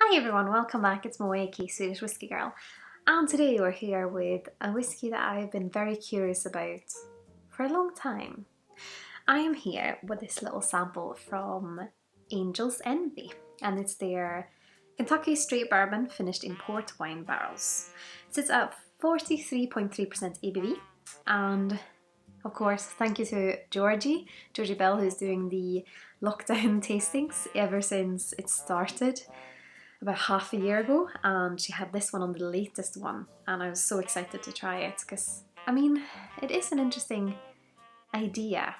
Hi everyone, welcome back. It's Moeki, Swedish Whiskey Girl. And today we're here with a whiskey that I've been very curious about for a long time. I am here with this little sample from Angel's Envy, and it's their Kentucky Straight Bourbon finished in port wine barrels. It sits at 43.3% ABV, and of course, thank you to Georgie Bell, who's doing the lockdown tastings ever since it started about half a year ago, and she had this one on the latest one, and I was so excited to try it because, it is an interesting idea.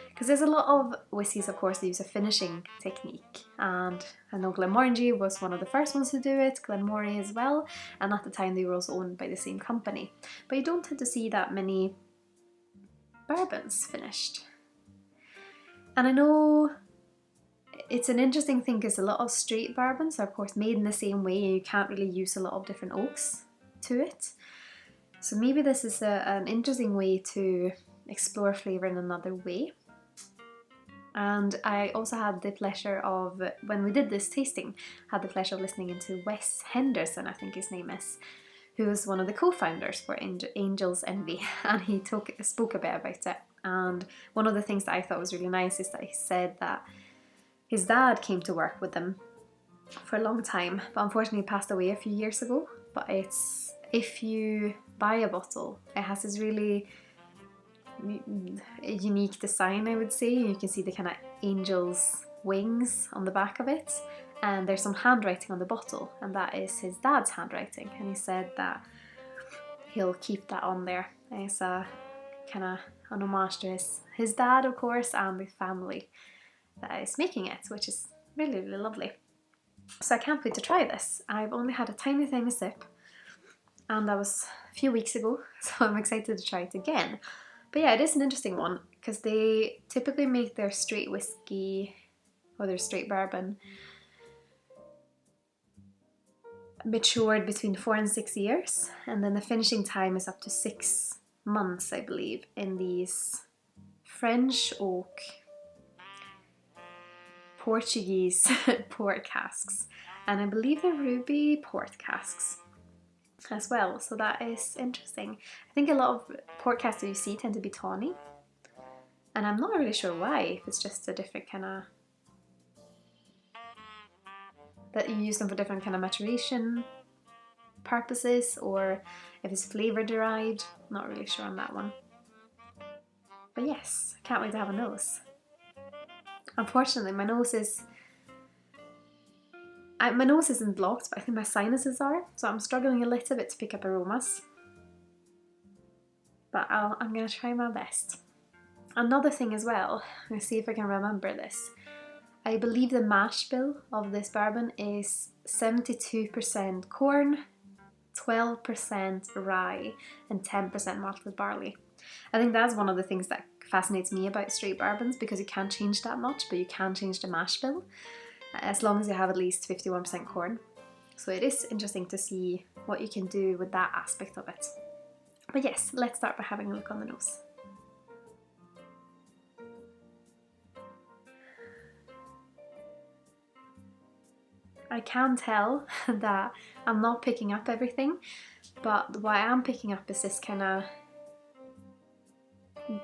Because there's a lot of whiskies, of course, that use a finishing technique, and I know Glenmorangie was one of the first ones to do it, Glenmorangie as well, and at the time they were also owned by the same company. But you don't tend to see that many bourbons finished. And I know it's an interesting thing because a lot of straight bourbons are of course made in the same way and you can't really use a lot of different oaks to it. So maybe this is an interesting way to explore flavour in another way. And I also had the pleasure of, when we did this tasting, had the pleasure of listening into Wes Henderson, I think his name is, who was one of the co-founders for Angel's Envy, and he spoke a bit about it. And one of the things that I thought was really nice is that he said that his dad came to work with them for a long time, but unfortunately passed away a few years ago. But if you buy a bottle, it has this really unique design, I would say. You can see the kind of angel's wings on the back of it, and there's some handwriting on the bottle, and that is his dad's handwriting. And he said that he'll keep that on there as a kind of an homage to his dad, of course, and the family that is making it, which is really, really lovely. So I can't wait to try this. I've only had a tiny sip, and that was a few weeks ago, so I'm excited to try it again. But yeah, it is an interesting one because they typically make their straight whiskey or their straight bourbon matured between 4 and 6 years, and then the finishing time is up to 6 months, I believe, in these French oak Portuguese port casks, and I believe they're ruby port casks as well, so that is interesting. I think a lot of port casks that you see tend to be tawny, and I'm not really sure why, if it's just a different kind of, that you use them for different kind of maturation purposes, or if it's flavour derived. Not really sure on that one. But yes, can't wait to have a nose. Unfortunately, my nose isn't blocked, but I think my sinuses are, so I'm struggling a little bit to pick up aromas. But I'm going to try my best. Another thing as well, I'm going to see if I can remember this. I believe the mash bill of this bourbon is 72% corn, 12% rye, and 10% malted barley. I think that's one of the things that fascinates me about straight bourbons, because you can't change that much, but you can change the mash bill as long as you have at least 51% corn. So it is interesting to see what you can do with that aspect of it. But yes, let's start by having a look on the nose. I can tell that I'm not picking up everything, but what I am picking up is this kind of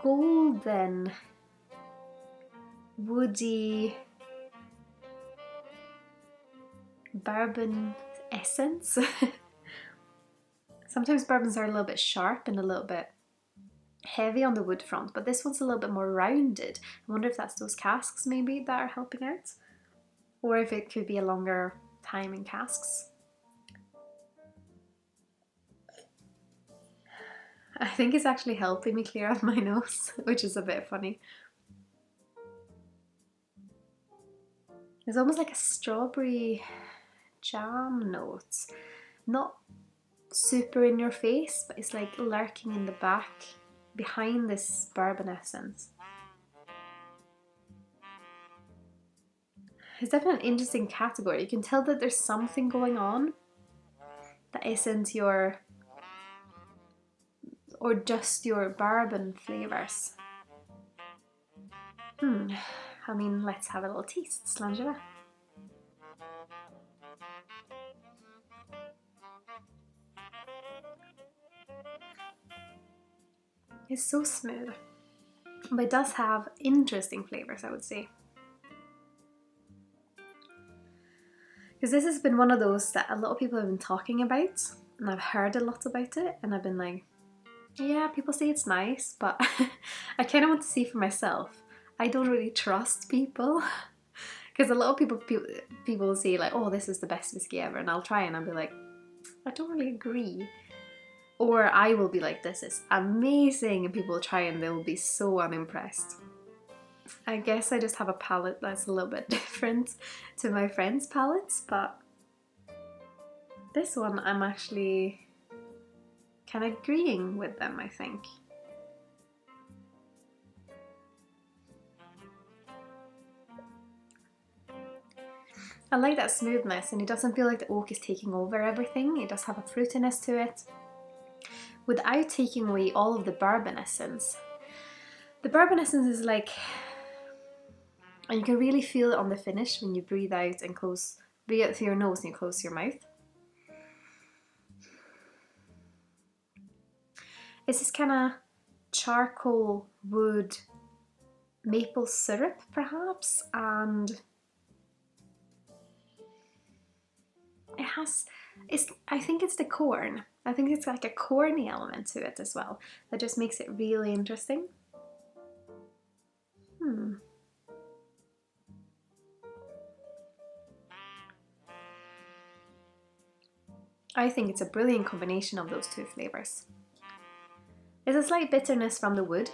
golden, woody bourbon essence. Sometimes bourbons are a little bit sharp and a little bit heavy on the wood front, but this one's a little bit more rounded. I wonder if that's those casks maybe that are helping out, or if it could be a longer time in casks. I think it's actually helping me clear out my nose, which is a bit funny. It's almost like a strawberry jam note. Not super in your face, but it's like lurking in the back behind this bourbon essence. It's definitely an interesting category. You can tell that there's something going on that isn't your, or just your bourbon flavours. Let's have a little taste. Sláinte. It's so smooth, but it does have interesting flavors, I would say. Because this has been one of those that a lot of people have been talking about, and I've heard a lot about it, and I've been like, yeah, people say it's nice, but I kind of want to see for myself. I don't really trust people, because a lot of people say like, oh, this is the best whiskey ever, and I'll try and I'll be like, I don't really agree. Or I will be like, this is amazing, and people will try and they'll be so unimpressed. I guess I just have a palate that's a little bit different to my friends' palates, but this one I'm actually kind of agreeing with them, I think. I like that smoothness, and it doesn't feel like the oak is taking over everything. It does have a fruitiness to it, without taking away all of the bourbon essence. The bourbon essence is like, and you can really feel it on the finish when you breathe out through your nose and you close your mouth. It's this kind of charcoal, wood, maple syrup perhaps, and I think it's the corn. I think it's like a corny element to it as well that just makes it really interesting. I think it's a brilliant combination of those two flavors. There's a slight bitterness from the wood,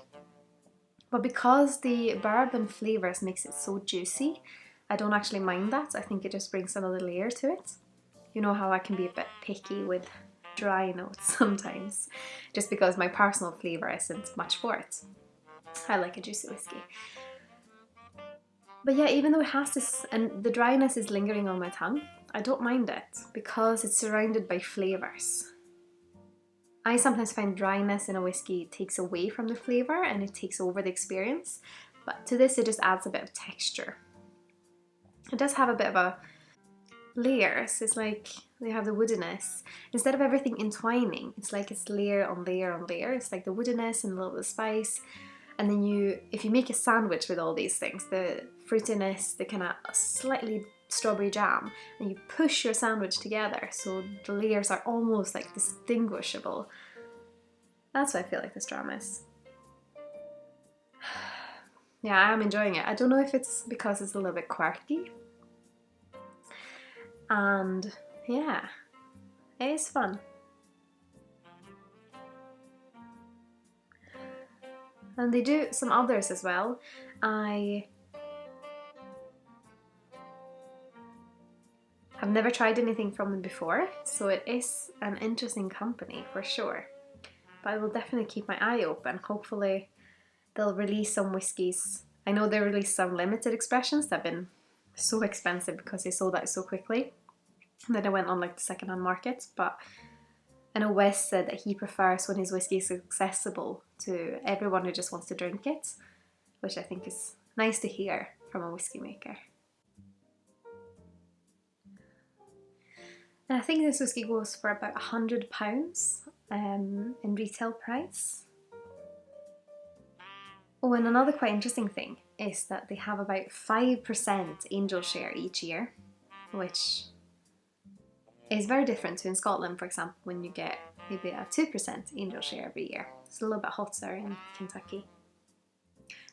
but because the bourbon flavors makes it so juicy, I don't actually mind that. I think it just brings another layer to it. You know how I can be a bit picky with dry notes sometimes, just because my personal flavour isn't much for it. I like a juicy whiskey. But yeah, even though it has this, and the dryness is lingering on my tongue, I don't mind it because it's surrounded by flavours. I sometimes find dryness in a whiskey takes away from the flavour and it takes over the experience, but to this it just adds a bit of texture. It does have a bit of a layers. It's like they have the woodiness. Instead of everything entwining, it's like it's layer on layer on layer. It's like the woodiness and a little bit of spice. And then if you make a sandwich with all these things, the fruitiness, the kind of slightly strawberry jam, and you push your sandwich together so the layers are almost like distinguishable. That's what I feel like this dram is. Yeah, I am enjoying it. I don't know if it's because it's a little bit quirky. And yeah, it is fun. And they do some others as well. I have never tried anything from them before, so it is an interesting company for sure. But I will definitely keep my eye open. Hopefully they'll release some whiskies. I know they released some limited expressions that have been so expensive because they sold out so quickly. And then I went on like the second-hand market, but I know Wes said that he prefers when his whiskey is accessible to everyone who just wants to drink it, which I think is nice to hear from a whiskey maker. And I think this whiskey goes for about £100 in retail price. Oh, and another quite interesting thing is that they have about 5% angel share each year, which is very different to in Scotland, for example, when you get maybe a 2% angel share every year. It's a little bit hotter in Kentucky.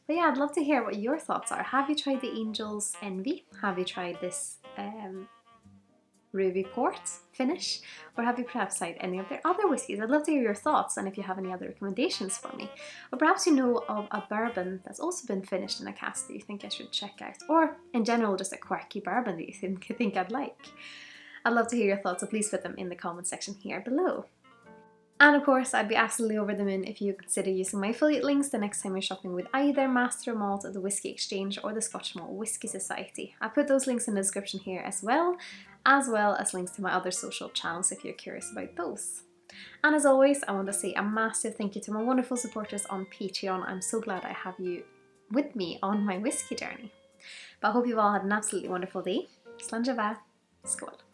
But yeah, I'd love to hear what your thoughts are. Have you tried the Angel's Envy? Have you tried this Ruby Port finish? Or have you perhaps tried any of their other whiskies? I'd love to hear your thoughts and if you have any other recommendations for me. Or perhaps you know of a bourbon that's also been finished in a cask that you think I should check out. Or in general, just a quirky bourbon that you think I'd like. I'd love to hear your thoughts, so please put them in the comment section here below. And of course, I'd be absolutely over the moon if you consider using my affiliate links the next time you're shopping with either Master Malt at the Whisky Exchange or the Scotch Malt Whisky Society. I put those links in the description here as well as links to my other social channels if you're curious about those. And as always, I want to say a massive thank you to my wonderful supporters on Patreon. I'm so glad I have you with me on my whiskey journey. But I hope you've all had an absolutely wonderful day. Sláinte. Skål!